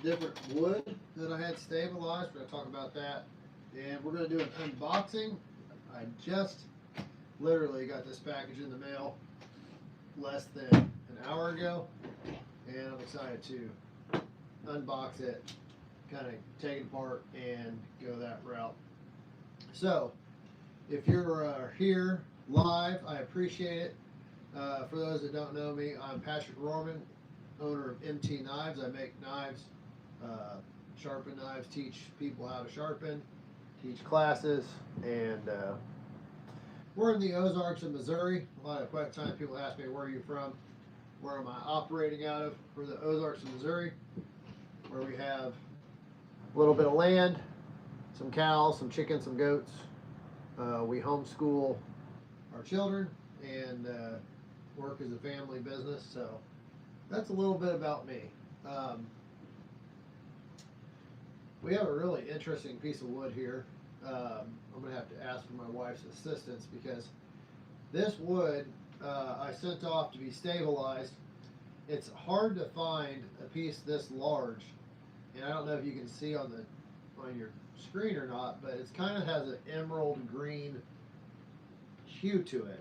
different wood that I had stabilized. We're going to talk about that. And we're going to do an unboxing. I just literally got this package in the mail less than an hour ago. And I'm excited to unbox it, kind of take it apart, and go that route. So, if you're here live, I appreciate it. For those that don't know me, I'm Patrick Rorman, owner of MT Knives. I make knives, sharpen knives, teach people how to sharpen, teach classes, and we're in the Ozarks of Missouri. A lot of times people ask me, where are you from? Where am I operating out of? We're the Ozarks of Missouri, where we have a little bit of land, some cows, some chickens, some goats. We homeschool our children and work as a family business. So that's a little bit about me. We have a really interesting piece of wood here. I'm going to have to ask for my wife's assistance because this wood I sent off to be stabilized. It's hard to find a piece this large, and I don't know if you can see on your screen or not, but it kind of has an emerald green hue to it,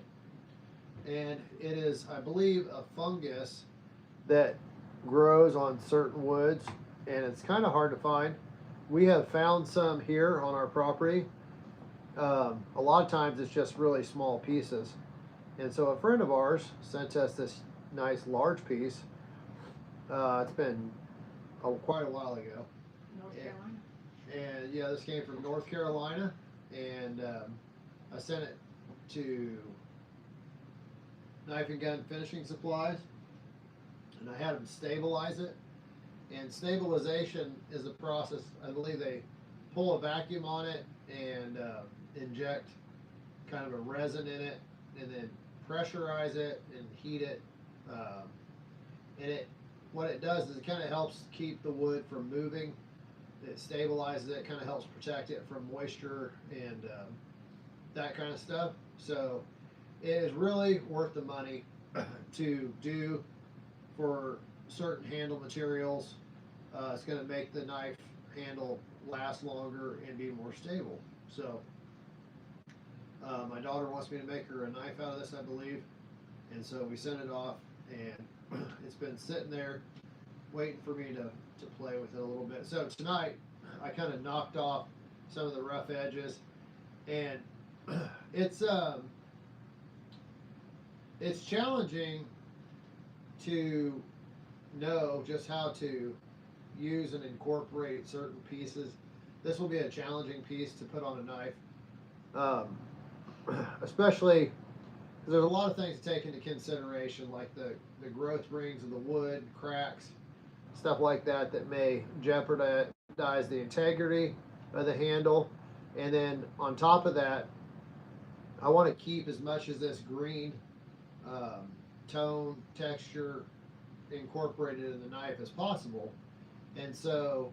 and it is, I believe, a fungus that grows on certain woods, and it's kind of hard to find. We have found some here on our property. A lot of times it's just really small pieces. And so a friend of ours sent us this nice large piece. It's been quite a while ago. North Carolina. And yeah, this came from North Carolina. And I sent it to Knife and Gun Finishing Supplies. And I had them stabilize it. And stabilization is a process. I believe they pull a vacuum on it and inject kind of a resin in it, and then pressurize it and heat it. And what it does is it kind of helps keep the wood from moving. It stabilizes it, kind of helps protect it from moisture and that kind of stuff. So it is really worth the money to do for certain handle materials. It's going to make the knife handle last longer and be more stable. So my daughter wants me to make her a knife out of this, I believe, and so we sent it off, and it's been sitting there waiting for me to play with it a little bit. So tonight I kind of knocked off some of the rough edges, and it's challenging to know just how to use and incorporate certain pieces. This will be a challenging piece to put on a knife, especially because there's a lot of things to take into consideration, like the growth rings of the wood, cracks, stuff like that that may jeopardize the integrity of the handle. And then on top of that, I want to keep as much of this green tone, texture incorporated in the knife as possible. And so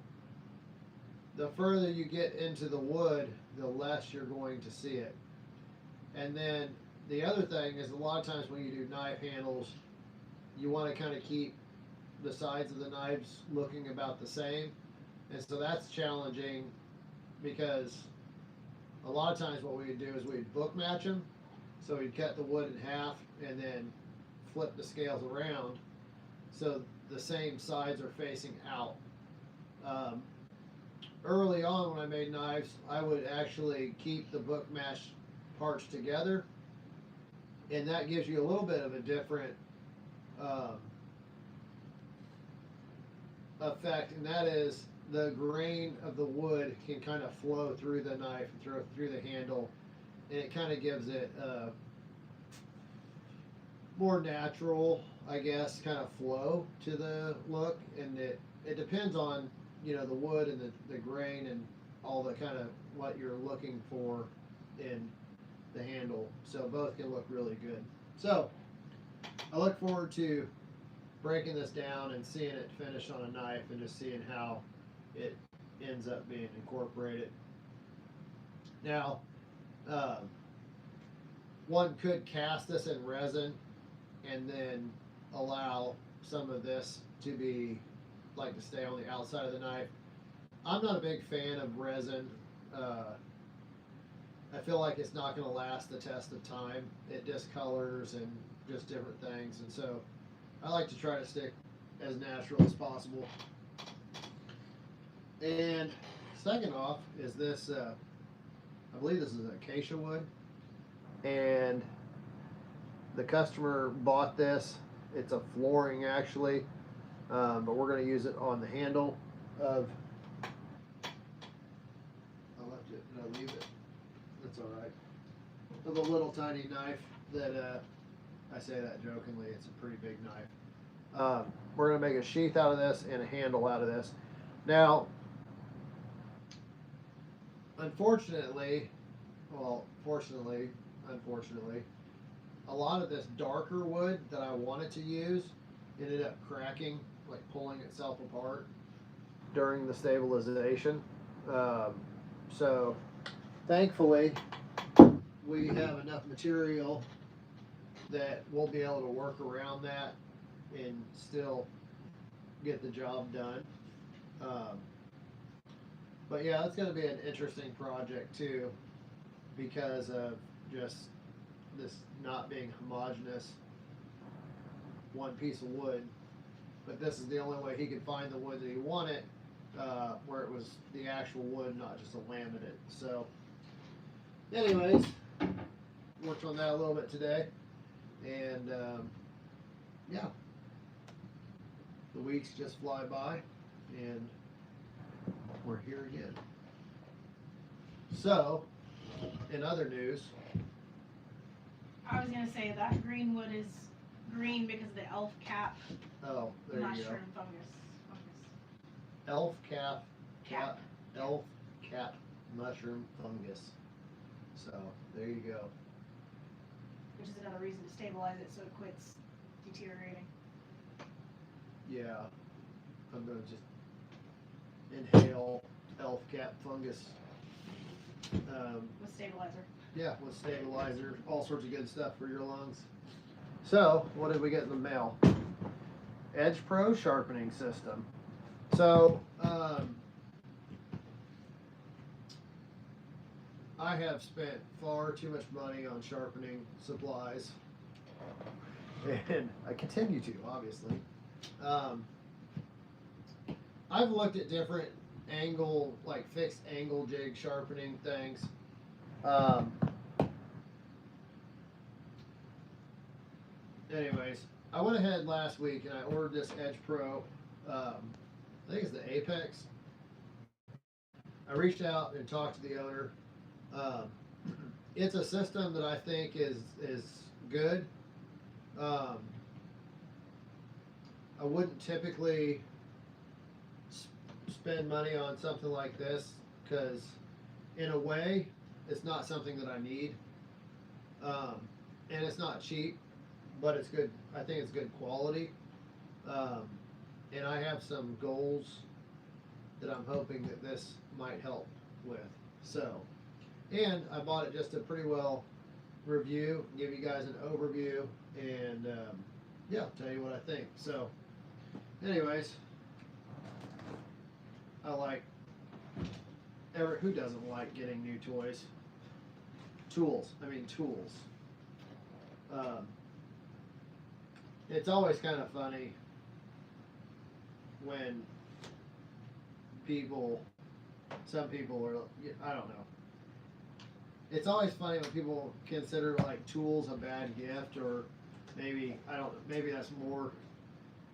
the further you get into the wood, the less you're going to see it. And then the other thing is, a lot of times when you do knife handles, you want to kind of keep the sides of the knives looking about the same. And so that's challenging because a lot of times what we would do is we'd book match them. So we'd cut the wood in half and then flip the scales around so the same sides are facing out. Early on when I made knives, I would actually keep the book match parts together, and that gives you a little bit of a different effect, and that is the grain of the wood can kind of flow through the knife and through the handle, and it kind of gives it more natural, I guess, kind of flow to the look. And it depends on, you know, the wood and the grain and all the kind of what you're looking for in the handle. So both can look really good. So I look forward to breaking this down and seeing it finished on a knife and just seeing how it ends up being incorporated. Now, one could cast this in resin and then allow some of this to be like to stay on the outside of the knife. I'm not a big fan of resin. I feel like it's not going to last the test of time. It discolors and just different things, and so I like to try to stick as natural as possible. And second off is this, I believe this is acacia wood, and the customer bought this. It's a flooring actually, but we're going to use it on the handle of. I left it. Did I leave it? That's all right. Of a little tiny knife that I say that jokingly. It's a pretty big knife. We're going to make a sheath out of this and a handle out of this. Now, unfortunately, a lot of this darker wood that I wanted to use ended up cracking, like pulling itself apart during the stabilization. So, thankfully, we have enough material that we'll be able to work around that and still get the job done. But yeah, it's going to be an interesting project too, because of just this not being homogeneous one piece of wood. But this is the only way he could find the wood that he wanted, where it was the actual wood, not just a laminate. So, anyways, worked on that a little bit today, and yeah, the weeks just fly by, and we're here again. So, in other news, I was gonna say that green wood is green because of the elf cap oh, there you go. mushroom fungus. Elf Cap. elf cap mushroom fungus. So there you go. Which is another reason to stabilize it so it quits deteriorating. Yeah, I'm gonna just inhale elf cap fungus. With stabilizer. Yeah, with stabilizer, all sorts of good stuff for your lungs. So, what did we get in the mail? Edge Pro sharpening system. So, I have spent far too much money on sharpening supplies, and I continue to, obviously. I've looked at different angle, like fixed angle jig sharpening things. Anyways, I went ahead last week and I ordered this Edge Pro. I think it's the Apex. I reached out and talked to the owner. It's a system that I think is good. I wouldn't typically spend money on something like this because, in a way, it's not something that I need, and it's not cheap, but it's good. I think it's good quality, and I have some goals that I'm hoping that this might help with. So, and I bought it just to pretty well review, give you guys an overview, and yeah, tell you what I think. So, anyways, I like. Who doesn't like getting new toys? Tools. It's always kind of funny when some people are, I don't know. It's always funny when people consider like tools a bad gift, or maybe that's more,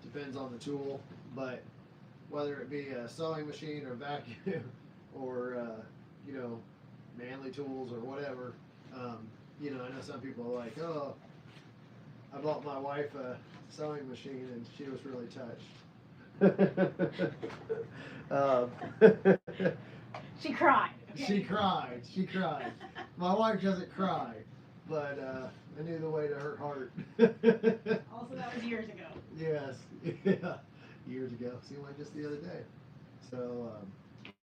depends on the tool, but whether it be a sewing machine or vacuum or manly tools or whatever, I know some people are like, oh, I bought my wife a sewing machine and she was really touched. She cried. Okay? She cried. My wife doesn't cry, but I knew the way to her heart. Also, that was years ago. Yes, yeah, years ago. Seemed like just the other day. So,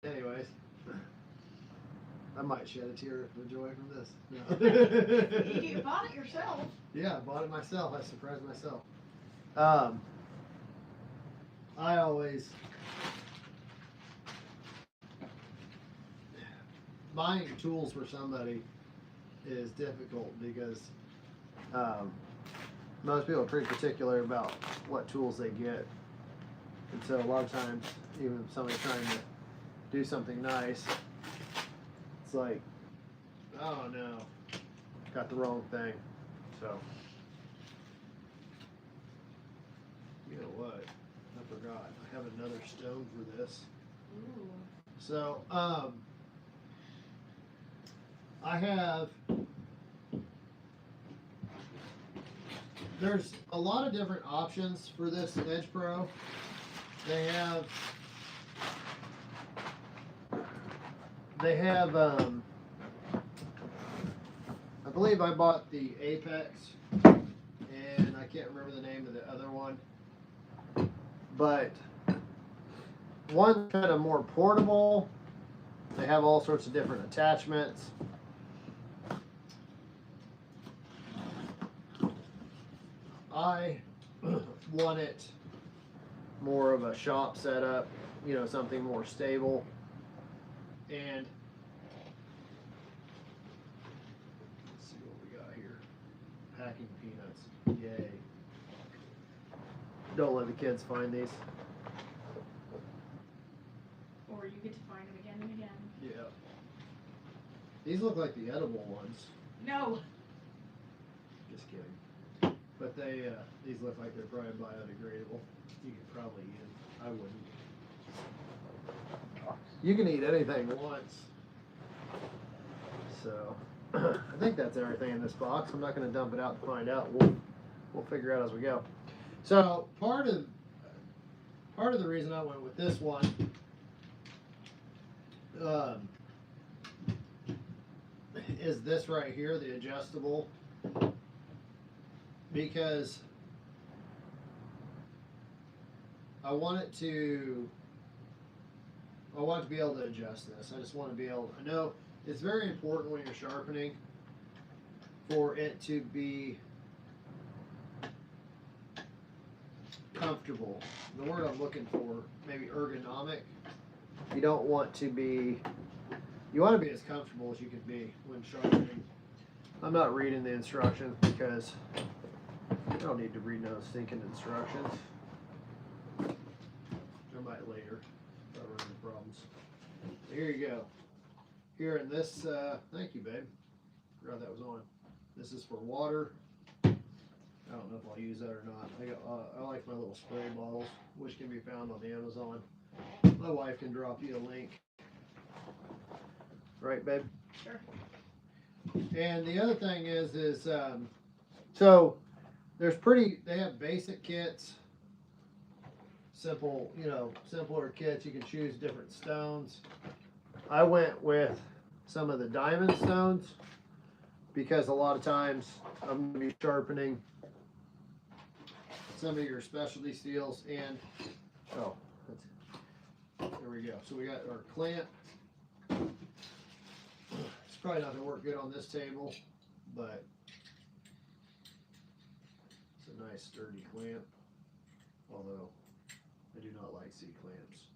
anyways, I might shed a tear of joy from this. No. You bought it yourself. Yeah, I bought it myself. I surprised myself. I always buying tools for somebody is difficult because most people are pretty particular about what tools they get, and so a lot of times, even if somebody's trying to do something nice, it's like, oh no, got the wrong thing. So, you know what? I forgot. I have another stone for this. Ooh. So, I have. There's a lot of different options for this Edge Pro. They have. I believe I bought the Apex, and I can't remember the name of the other one. But one's kind of more portable. They have all sorts of different attachments. I want it more of a shop setup, you know, something more stable. And let's see what we got here. Packing peanuts. Yay. Don't let the kids find these. Or you get to find them again and again. Yeah. These look like the edible ones. No. Just kidding. But these look like they're probably biodegradable. You could probably eat them. I wouldn't. You can eat anything once. So, I think that's everything in this box. I'm not going to dump it out to find out. We'll figure out as we go. So, part of the reason I went with this one is this right here, the adjustable, because I want it to be able to adjust this. I just want to be able, I know it's very important when you're sharpening for it to be comfortable. The word I'm looking for, maybe ergonomic. You don't want to be, you want to be as comfortable as you can be when sharpening. I'm not reading the instructions because I don't need to read no stinking instructions. I might later if I run into problems. So here you go. Here in this, thank you, babe. Forgot that was on. This is for water. I don't know if I'll use that or not. I like my little spray bottles, which can be found on Amazon. My wife can drop you a link. Right, babe? Sure. And the other thing is so they have basic kits, simple, simpler kits. You can choose different stones. I went with some of the diamond stones because a lot of times I'm going to be sharpening some of your specialty steels and, there we go. So we got our clamp. It's probably not going to work good on this table, but it's a nice sturdy clamp, although I do not like C-clamps.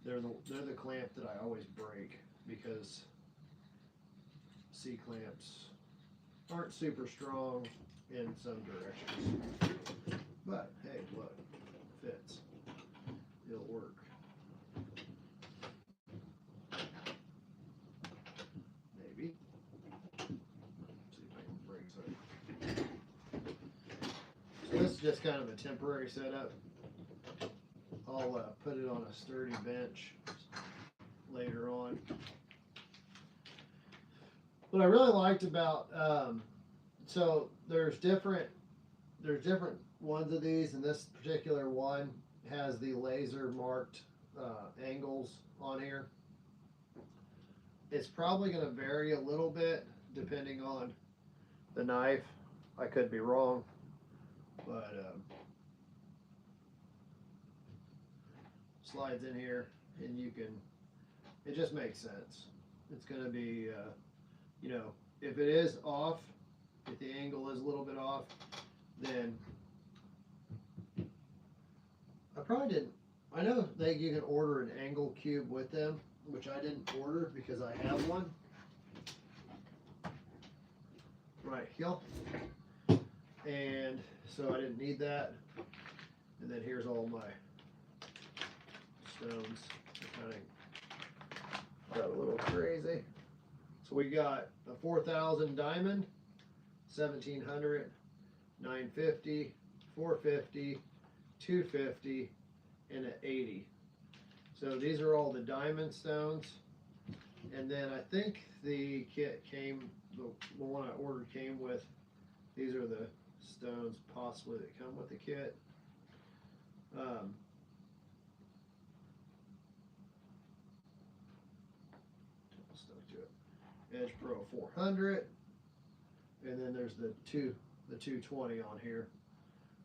They're the clamp that I always break because C-clamps aren't super strong in some directions. But hey, look, fits. It'll work. Maybe. See if I can break something. So this is just kind of a temporary setup. I'll put it on a sturdy bench later on. What I really liked about so there's different ones of these, and this particular one has the laser marked angles on here. It's probably going to vary a little bit depending on the knife. I could be wrong, but slides in here, and it just makes sense. It's going to be, if it is off, if the angle is a little bit off, then I probably didn't. I know you can order an angle cube with them, which I didn't order because I have one. Right here. And so I didn't need that. And then here's all my stones. Kind of got a little crazy. So we got a 4,000 diamond, 1,700, 950, 450, 250, and an 80. So these are all the diamond stones. And then I think the kit came, the one I ordered came with, these are the stones possibly that come with the kit. Stuck to it. Edge Pro 400, and then there's the 220 on here.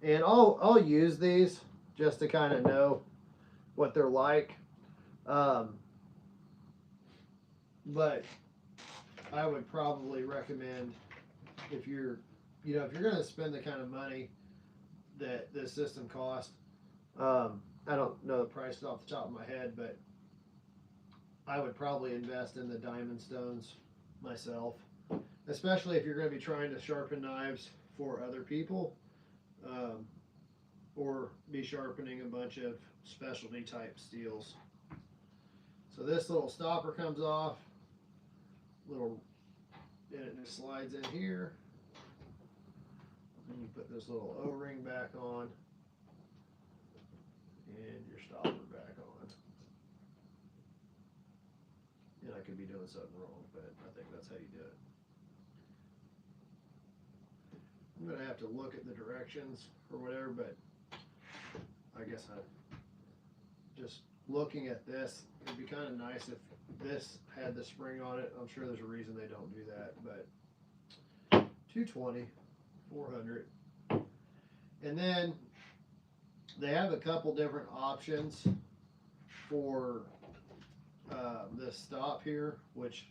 And I'll use these just to kind of know what they're like. But I would probably recommend if you're going to spend the kind of money that this system cost. I don't know the price off the top of my head, but I would probably invest in the diamond stones myself, especially if you're going to be trying to sharpen knives for other people, or be sharpening a bunch of specialty type steels. So this little stopper comes off, and it just slides in here, and you put this little O-ring back on, and your stopper back on. And I could be doing something wrong, but I think that's how you do it. I'm gonna have to look at the directions or whatever, but I guess just looking at this, it'd be kind of nice if this had the spring on it. I'm sure there's a reason they don't do that, but 220, 400. And then they have a couple different options for this stop here, which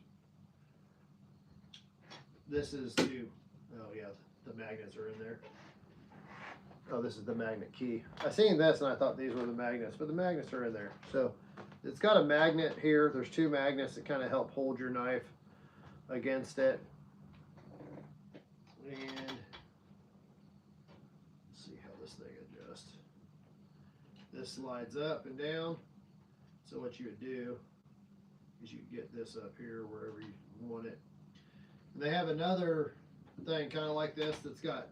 this is to, oh yeah, the magnets are in there. Oh, this is the magnet key. I seen this and I thought these were the magnets, but the magnets are in there. So it's got a magnet here. There's two magnets that kind of help hold your knife against it. And let's see how this thing adjusts. This slides up and down. So what you would do is you get this up here wherever you want it. And they have another thing kind of like this that's got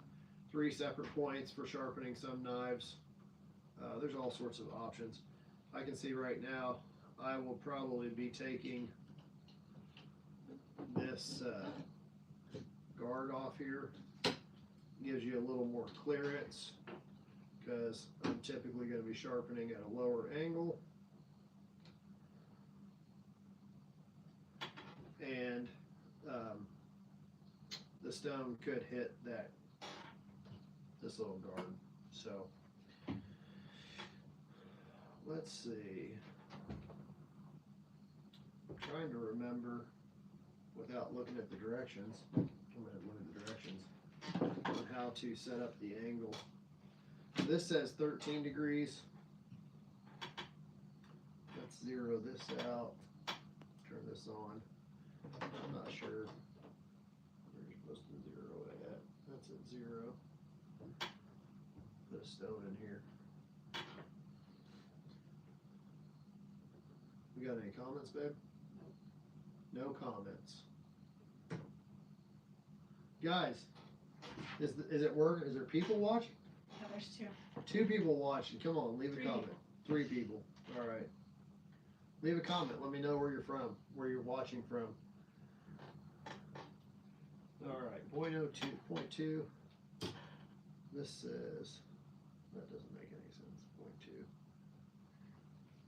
3 separate points for sharpening some knives. There's all sorts of options. I can see right now I will probably be taking this guard off here. Gives you a little more clearance because I'm typically going to be sharpening at a lower angle. And the stone could hit this little guard. So let's see. I'm trying to remember without looking at the directions. I'm going to look at the directions on how to set up the angle. This says 13 degrees. Let's zero this out. Turn this on. I'm not sure where you're supposed to zero it at. That's at 0. Put a stone in here. We got any comments, babe? No comments. Guys, is it working? Is there people watching? Yeah, there's 2. 2 people watching. Come on, leave a 3 comment. people. 3 people. All right. Leave a comment. Let me know where you're from, where you're watching from. All right, 0.02. This says, that doesn't make any sense,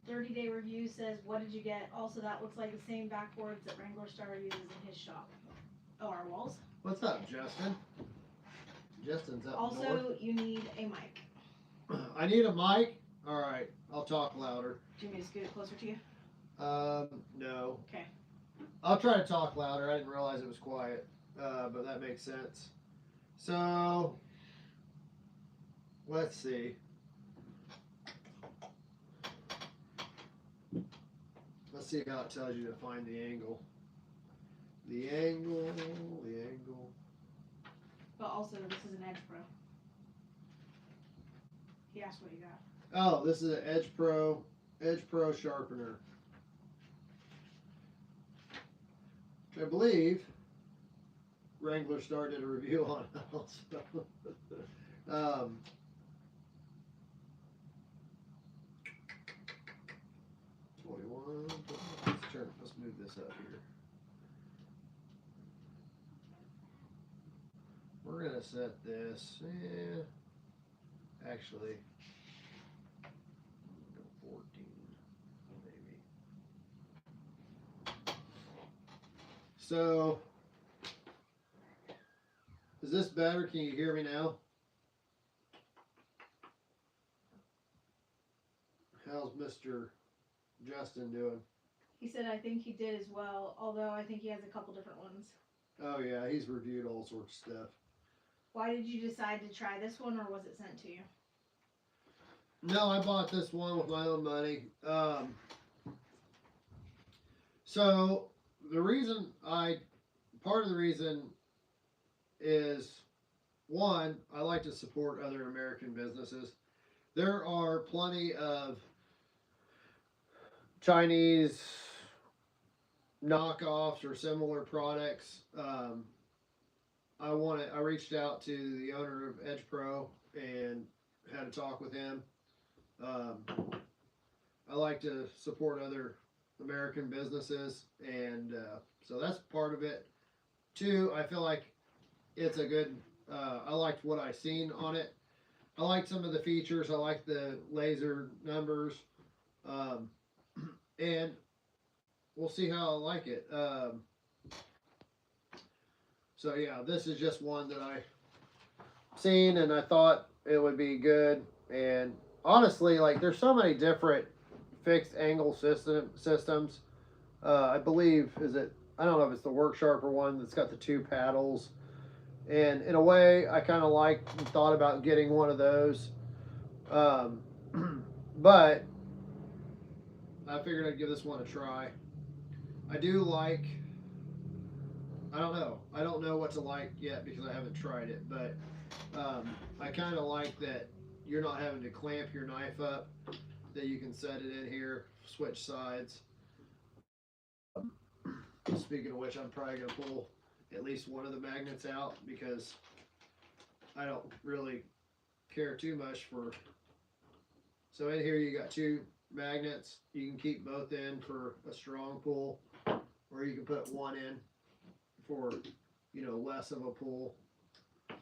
0.2. 30-day review says, what did you get? Also, that looks like the same backboards that Wrangler Star uses in his shop. Oh, our walls. What's up, Justin? Justin's up Also, north. you need a mic. I need a mic? All right, I'll talk louder. Do you want me to scoot it closer to you? No. Okay. I'll try to talk louder. I didn't realize it was quiet, but that makes sense. So, let's see. see how it tells you to find the angle. The angle. But also, this is an Edge Pro. He asked what you got. Oh, this is an Edge Pro sharpener. I believe Wrangler Star did a review on it also. 21. Let's move this up here. We're gonna set this. Actually, go 14, maybe. So, is this better? Can you hear me now? How's Mr. Justin doing? He said, I think he did as well, although I think he has a couple different ones. Oh yeah, he's reviewed all sorts of stuff. Why did you decide to try this one, or was it sent to you? No, I bought this one with my own money. So part of the reason is, one, I like to support other American businesses. There are plenty of Chinese knockoffs or similar products. I reached out to the owner of Edge Pro and had a talk with him. I like to support other American businesses, and so that's part of it. Two, I feel like it's a good. I liked what I seen on it. I like some of the features. I like the laser numbers, and we'll see how I like it. So yeah, this is just one that I seen and I thought it would be good. And honestly, like there's so many different fixed angle systems. I believe I don't know if it's the Work Sharper one that's got the two paddles. And in a way, I kind of thought about getting one of those. But I figured I'd give this one a try. I don't know what to like yet because I haven't tried it, but I kind of like that you're not having to clamp your knife up, that you can set it in here, switch sides. Speaking of which, I'm probably going to pull at least one of the magnets out because I don't really care too much for. So in here you got two magnets. You can keep both in for a strong pull, or you can put one in for, less of a pull,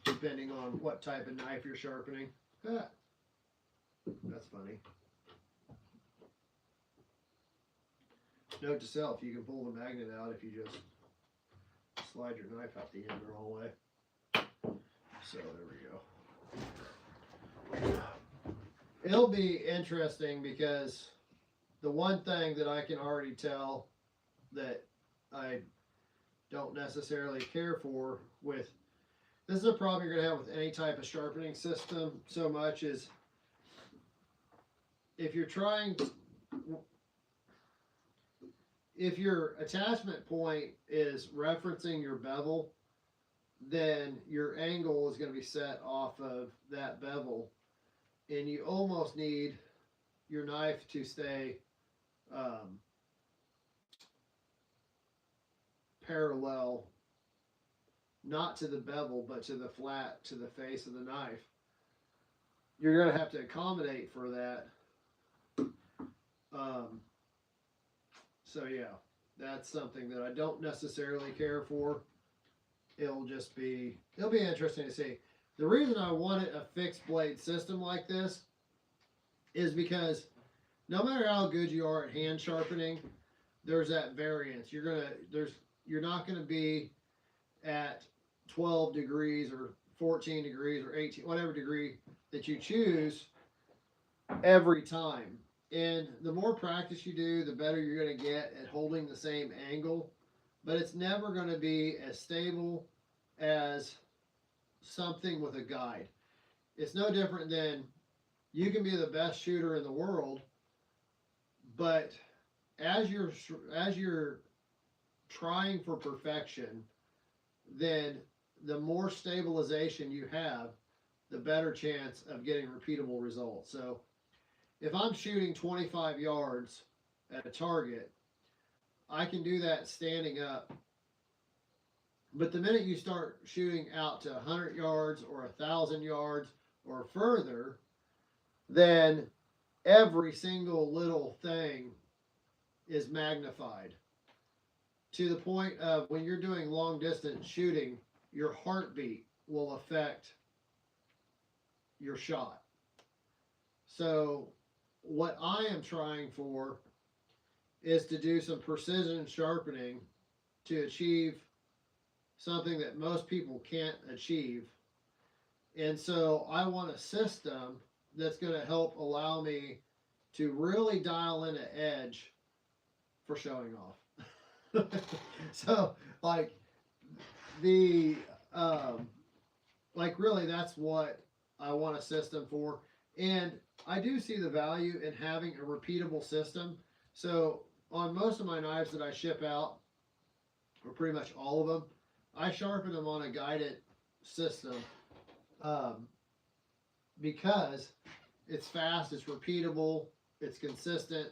depending on what type of knife you're sharpening. That's funny. Note to self, you can pull the magnet out if you just slide your knife out the end the wrong way. So there we go. It'll be interesting because the one thing that I can already tell that I don't necessarily care for this is a problem you're going to have with any type of sharpening system so much, is if your attachment point is referencing your bevel, then your angle is going to be set off of that bevel, and you almost need your knife to stay parallel, not to the bevel, but to the face of the knife. You're going to have to accommodate for that. So yeah, that's something that I don't necessarily care for. It'll be interesting to see. The reason I wanted a fixed blade system like this is because no matter how good you are at hand sharpening, there's that variance. You're not gonna be at 12 degrees or 14 degrees or 18, whatever degree that you choose every time. And the more practice you do, the better you're going to get at holding the same angle. But it's never going to be as stable as something with a guide. It's no different than you can be the best shooter in the world, but as you're trying for perfection, then the more stabilization you have, the better chance of getting repeatable results. So if I'm shooting 25 yards at a target, I can do that standing up. But the minute you start shooting out to 100 yards or 1,000 yards or further, then every single little thing is magnified to the point of when you're doing long distance shooting, your heartbeat will affect your shot. So, what I am trying for is to do some precision sharpening to achieve something that most people can't achieve. And so, I want a system that's going to help allow me to really dial in an edge for showing off. So, like, the, like, really, that's what I want a system for. And I do see the value in having a repeatable system. So, on most of my knives that I ship out, or pretty much all of them, I sharpen them on a guided system because it's fast, it's repeatable, it's consistent.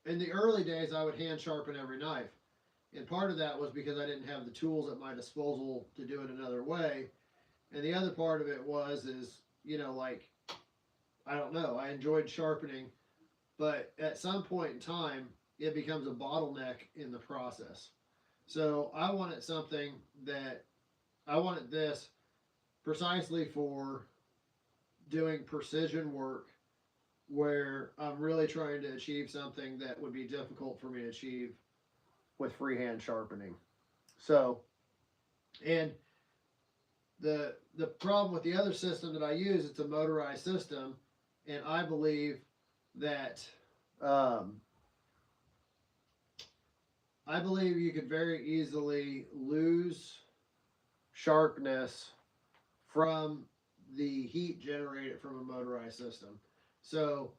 In the early days, I would hand sharpen every knife. And part of that was because I didn't have the tools at my disposal to do it another way. And the other part of it is, you know, like, I don't know, I enjoyed sharpening, but at some point in time, it becomes a bottleneck in the process. So I wanted this precisely for doing precision work where I'm really trying to achieve something that would be difficult for me to achieve with freehand sharpening. So, and the problem with the other system that I use, it's a motorized system, and I believe that you could very easily lose sharpness from the heat generated from a motorized system. So,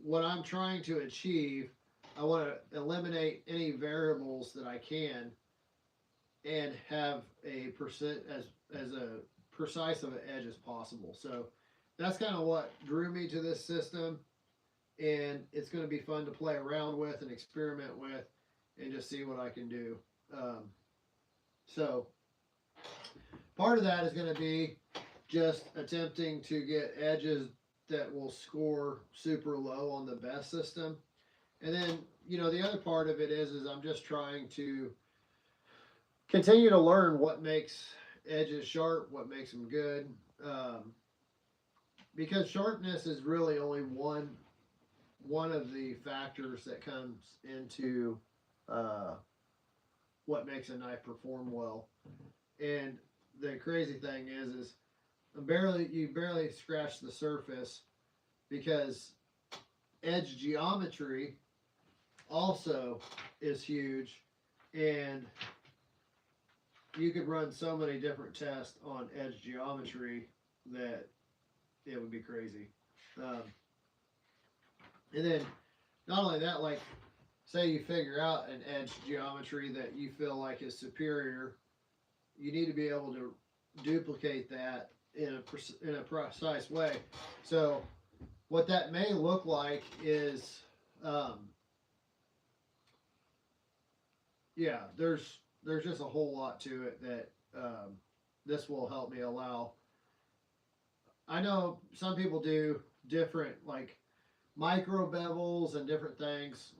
what I'm trying to achieve, I want to eliminate any variables that I can and have a percent as a precise of an edge as possible. So that's kind of what drew me to this system, and it's going to be fun to play around with and experiment with and just see what I can do. So part of that is going to be just attempting to get edges that will score super low on the best system. And then, you know, the other part of it is I'm just trying to continue to learn what makes edges sharp, what makes them good. Because sharpness is really only one of the factors that comes into what makes a knife perform well. And the crazy thing is you barely scratch the surface, because edge geometry also is huge, and you could run so many different tests on edge geometry that it would be crazy. And then not only that, like, say you figure out an edge geometry that you feel like is superior, you need to be able to duplicate that in a precise way. So what that may look like is, there's just a whole lot to it that this will help me allow. I know some people do different, like, micro bevels and different things,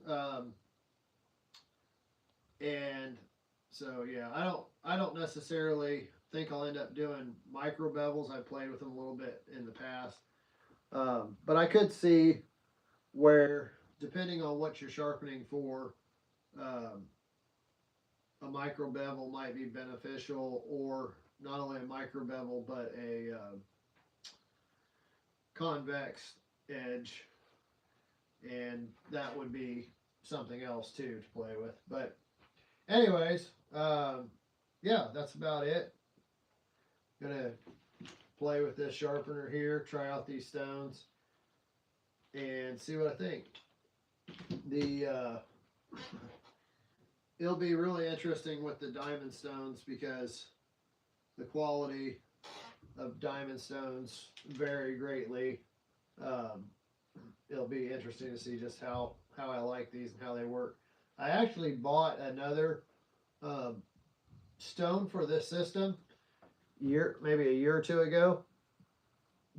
and so yeah, I don't necessarily think I'll end up doing micro bevels. I've played with them a little bit in the past, but I could see where, depending on what you're sharpening for, a micro bevel might be beneficial, or not only a micro bevel but a convex edge, and that would be something else too to play with. But anyways, yeah, that's about it. Gonna play with this sharpener here, try out these stones, and see what I think. the it'll be really interesting with the diamond stones because the quality of diamond stones vary greatly. Um, it'll be interesting to see just how I like these and how they work. I actually bought another um, stone for this system maybe a year or two ago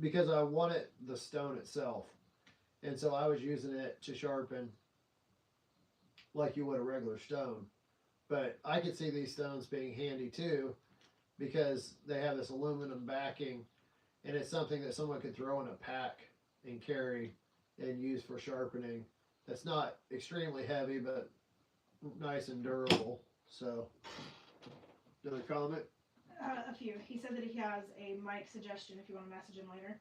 because I wanted the stone itself, and so I was using it to sharpen like you would a regular stone. But I could see these stones being handy too because they have this aluminum backing, and it's something that someone could throw in a pack and carry and use for sharpening. That's not extremely heavy, but nice and durable. So, another comment? A few. He said that he has a mic suggestion if you want to message him later.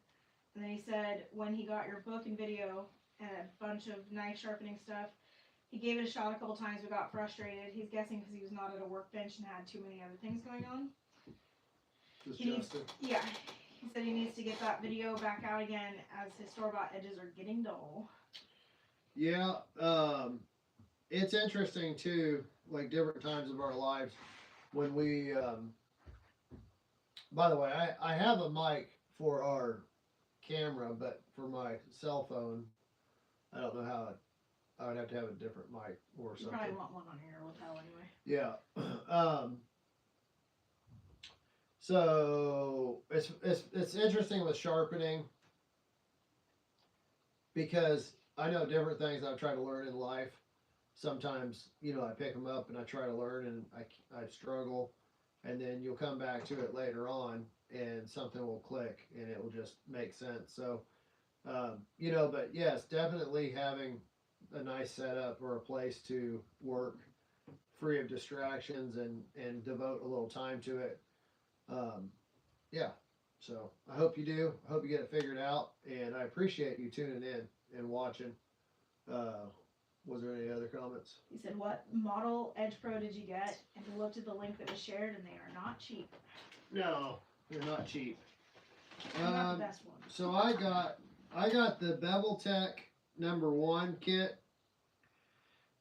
And then he said when he got your book and video and a bunch of knife sharpening stuff, he gave it a shot a couple times but got frustrated. He's guessing because he was not at a workbench and had too many other things going on. Just He needs, Justin. yeah. He said he needs to get that video back out again as his store-bought edges are getting dull. Yeah, it's interesting too, like different times of our lives when we. By the way, I have a mic for our camera, but for my cell phone, I don't know how I would have to have a different mic or You something. probably want one on your lapel anyway. Yeah. So it's interesting with sharpening because I know different things I've tried to learn in life. Sometimes, I pick them up and I try to learn and I struggle. And then you'll come back to it later on and something will click and it will just make sense. So, but yes, definitely having a nice setup or a place to work free of distractions and devote a little time to it. Yeah. So I hope you do. I hope you get it figured out. And I appreciate you tuning in and watching. Was there any other comments? He said, what model Edge Pro did you get? And he looked at the link that was shared, and they are not cheap. No, they're not cheap. They're not the best ones. So I got the Bevel Tech #1 kit.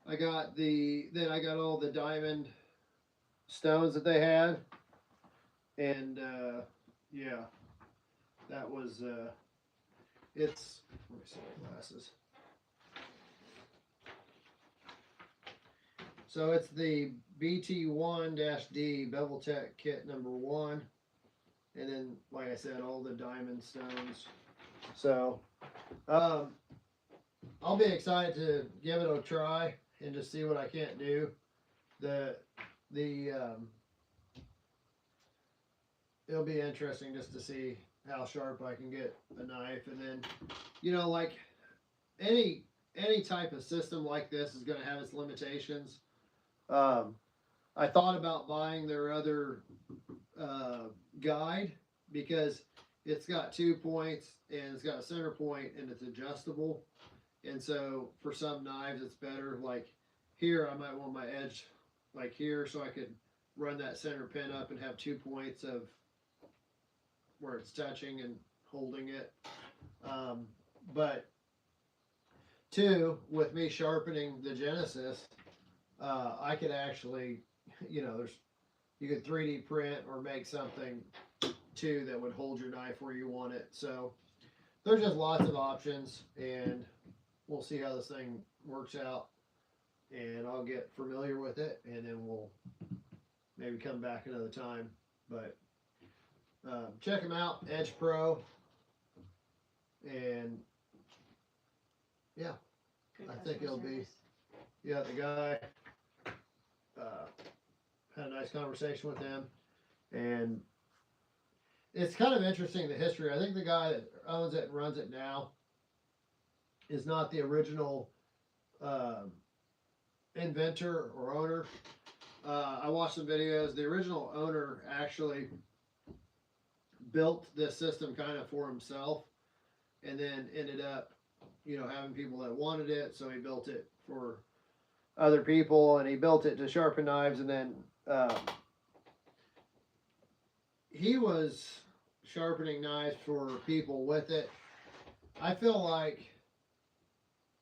I got all the diamond stones that they had, and yeah, that was it's. Let me see my glasses. So it's the BT1-D Bevel Tech kit #1, and then like I said, all the diamond stones. So I'll be excited to give it a try and just see what I can't do. It'll be interesting just to see how sharp I can get a knife, and then like any type of system like this is going to have its limitations. I thought about buying their other guide because it's got 2 points and it's got a center point and it's adjustable. And so for some knives, it's better. Like here, I might want my edge like here so I could run that center pin up and have 2 points of where it's touching and holding it. But two, with me sharpening the Genesis, I could actually, you could 3D print or make something too that would hold your knife where you want it. So there's just lots of options, and we'll see how this thing works out. And I'll get familiar with it, and then we'll maybe come back another time. But check them out, Edge Pro, and yeah, Good I think it'll be. service. Yeah, the guy had a nice conversation with him, and it's kind of interesting the history. I think the guy that owns it and runs it now is not the original inventor or owner. I watched some videos. The original owner actually built this system kind of for himself, and then ended up, having people that wanted it, so he built it for other people, and he built it to sharpen knives, and then he was sharpening knives for people with it. I feel like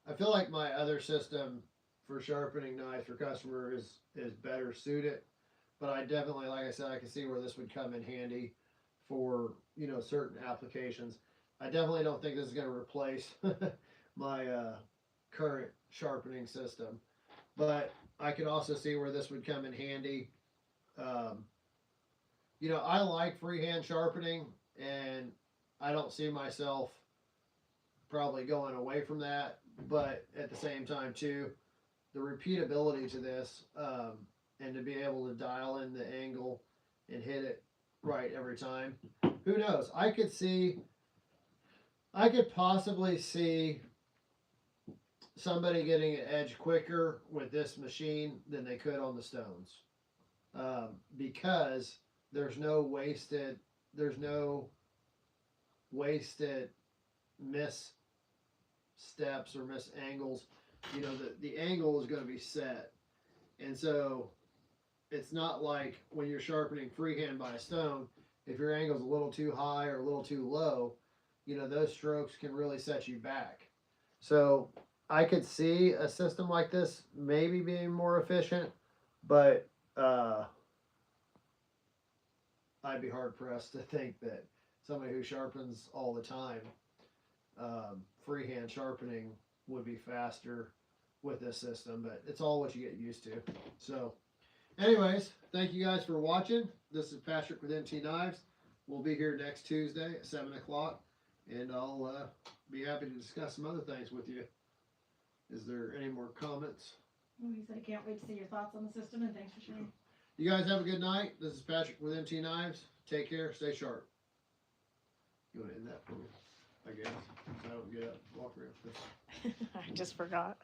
I feel like my other system for sharpening knives for customer is better suited, but I definitely, like I said, I can see where this would come in handy for, you know, certain applications. I definitely don't think this is going to replace my current sharpening system, but I could also see where this would come in handy. Um, you know, I like freehand sharpening, and I don't see myself probably going away from that. But at the same time, too, the repeatability to this, and to be able to dial in the angle and hit it right every time. Who knows? I could possibly see somebody getting an edge quicker with this machine than they could on the Stones, because there's no wasted missteps or miss angles. You know, the angle is going to be set, and so it's not like when you're sharpening freehand by a stone, if your angle's a little too high or a little too low, you know, those strokes can really set you back. So I could see a system like this maybe being more efficient, but I'd be hard pressed to think that somebody who sharpens all the time, freehand sharpening would be faster with this system, but it's all what you get used to. So, anyways, thank you guys for watching. This is Patrick with MT Knives. We'll be here next Tuesday at 7 o'clock, and I'll be happy to discuss some other things with you. Is there any more comments? He said, I can't wait to see your thoughts on the system, and thanks for sharing. You guys have a good night. This is Patrick with MT Knives. Take care. Stay sharp. You want to end that for me? I guess. So I don't get up, walk around. I just forgot.